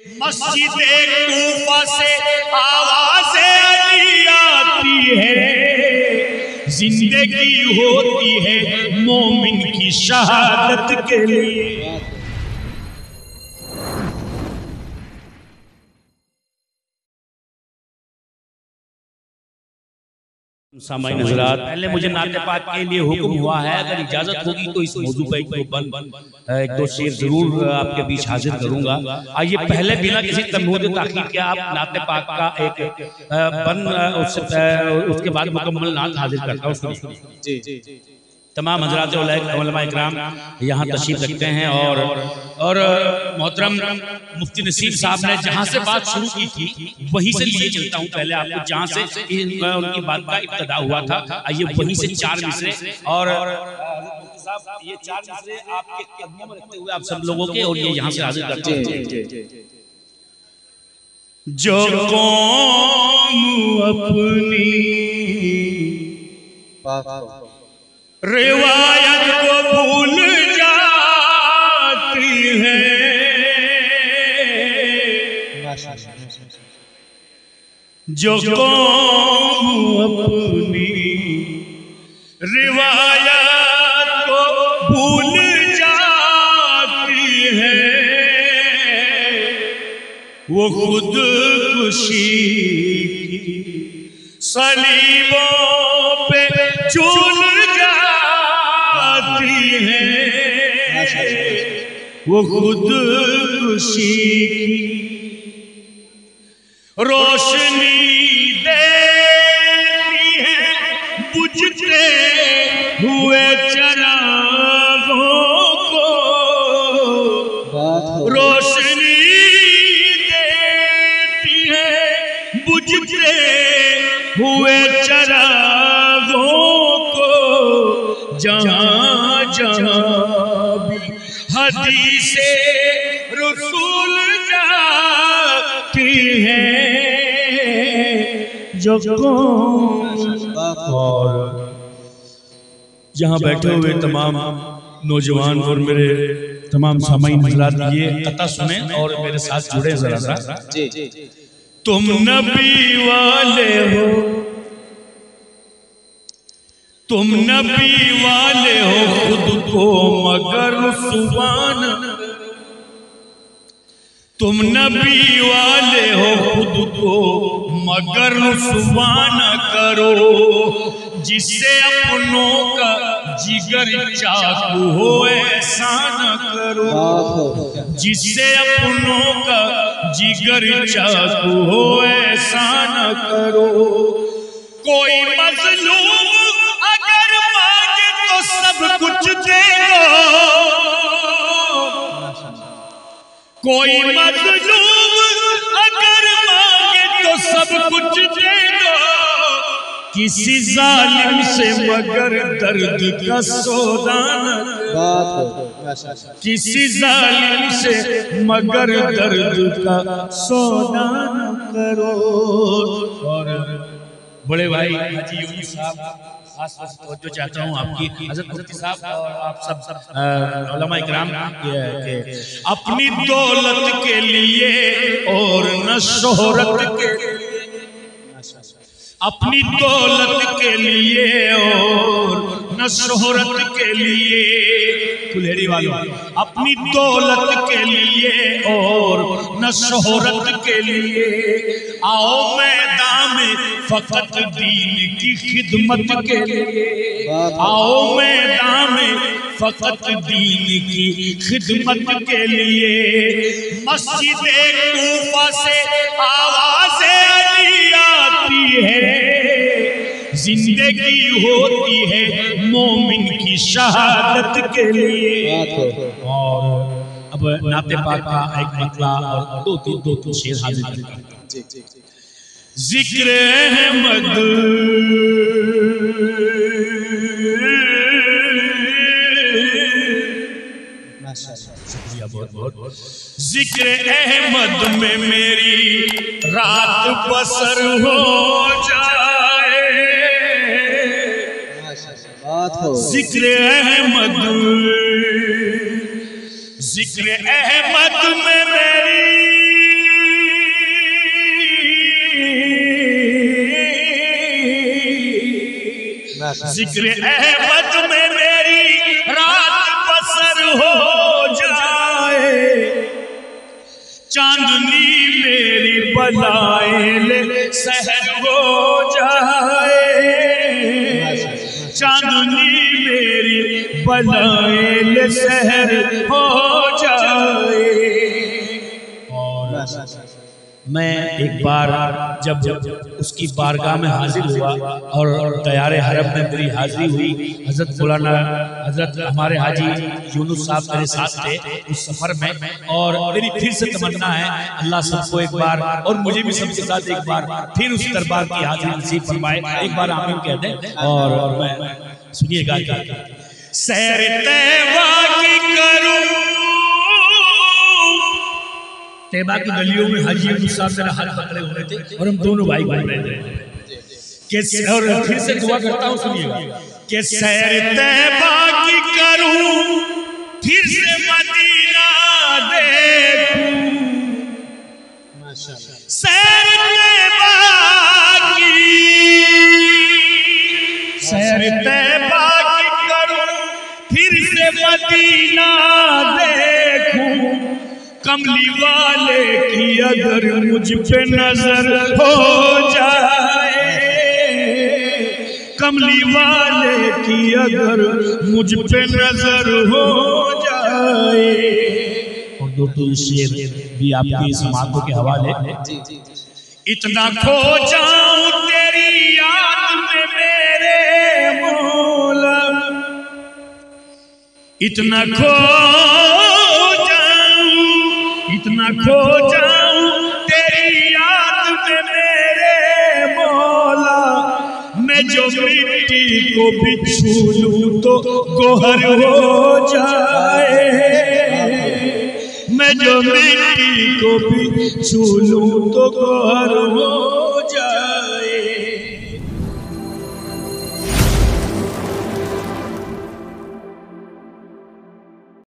मस्जिद कूफा से आवाज़ें अली आती है, जिंदगी होती है मोमिन की शहादत के लिए। सामाईन हज़रात, पहले मुझे नाते पाक के लिए हुक्म हुआ है, अगर इजाजत होगी तो इस मौजू पर एक दो शेर जरूर आपके बीच हाजिर करूंगा। आइए पहले बिना किसी तमहूद ताखीर के आप नाते पाक का एक उसके बाद मुकम्मल नात हाजिर करता हूँ। तमाम हज़रात उलमा इकराम यहाँ तशरीफ रखते हैं और मोहतरम मुफ्ती नसीम साहब ने जहाँ से बात शुरू की थी वहीं से लिए चलता हूँ। पहले आपको जहाँ से उनकी बात का इब्तिदा हुआ था, आइए वहीं से चार मिसरे और ये चार मिसरे आपके कदमों में रखते हुए आप सब लोगों के और ये यहाँ से हाजिर करते हैं। जो कौम अपनी रिवायत को भूल जाती है, जो कौम अपनी रिवायत को भूल जाती है, वो खुदकुशी की सलीबों पे चूल है, वो खुदकुशी रोशनी देती है बुझते हुए चरागों को, रोशनी देती है बुझते हुए चरागों को, जहाँ जहाँ भी हदीसे रसूल जाती है, जो और यहाँ बैठे हुए तमाम नौजवान और मेरे तमाम सामाईन हज़रात ये कथा सुने और मेरे साथ जुड़े जरा सा। तुम नबी वाले हो, तुम नबी वाले हो खुद को मगर रुसवान, तुम नबी वाले हो खुद को मगर रुसवान करो, जिससे अपनों का जिगर चाकू हो ऐसा न करो, जिससे अपनों का जिगर चाकू हो ऐसा न करो। कोई मजलूम अगर मांगे तो सब कुछ दे दो, कोई मजलूम अगर मांगे तो सब कुछ दे दो, किसी जालिम से मगर दर्द का सौदा न करो, किसी जालिम से मगर दर्द का सौदा न करो। और बड़े भाई हाजी यूनुस साहब खास तवज्जो चाहता हूँ आपकी, हज़रत मुफ्ती साहब और आप सब उलमा इकराम के अपनी दौलत के लिए और न शोहरत के लिए, अपनी दौलत के लिए और न शोहरत के लिए, कुल्हेड़ी वालों, अपनी दौलत के लिए और न शोहरत के लिए आओ मैदान में फकत दीन की खिदमत के लिए, आओ मैदान में फकत दीन की खिदमत के लिए। मस्जिद कूफा से आवाज़ें अली आती है, जिंदगी होती है मोमिन की शहादत के लिए। और अब नाते पाक का एक मतला और दो शेर हाजिर करता हूं। जिक्र अहमद बहुत बहुत जिक्र अहमद में मेरी रात बसर हो जाए, जिक्र अहमद, जिक्र अहमद में मेरी जिक्र अहमद में मेरी रात बसर हो जाए, चांदनी मेरी बलाए सहर हो जाए, चांदनी मेरी बलाए सहर हो जाए। और मैं एक बार जब उसकी बारगाह में हाजिर हुआ और तैयारे हरम में मेरी हाजिरी हुई, हजरत मौलाना हजरत हमारे हाजी यूनुस साहब मेरे साथ थे उस सफर में, और मेरी फिर से तमन्ना है अल्लाह सबको एक बार और मुझे भी सबके साथ एक बार फिर उस दरबार की हाजिरी नसीब फरमाए। एक बार आमीन कह दें। और मैं सुनिएगा सैर तैबा की करूं, तैबा की गलियों में हाजी यूनुस साहब मेरा हाथ पकड़े हुए थे और हम दोनों भाई घूम रहे थे। और फिर से दुआ करता हूँ, सुनिएगा कि सैर तैबा की करूं, फिर से मदीना देखूं, सैर तैबा की, सैर तैबा की करूं, फिर से मदीना देखूं, कमली वाले की अगर मुझ पे नजर हो जाए, कमली वाले की अगर मुझ पे नजर हो जाए। और दो शेर भी आपकी समातों के हवाले। इतना खो जाऊं तेरी याद में मेरे मौला, इतना खो जाऊं तेरी याद में मेरे मौला, मैं जो मिट्टी को भी छू लूं तो गोहर हो जाए, मैं जो मिट्टी को भी छू लूं तो गोहर हो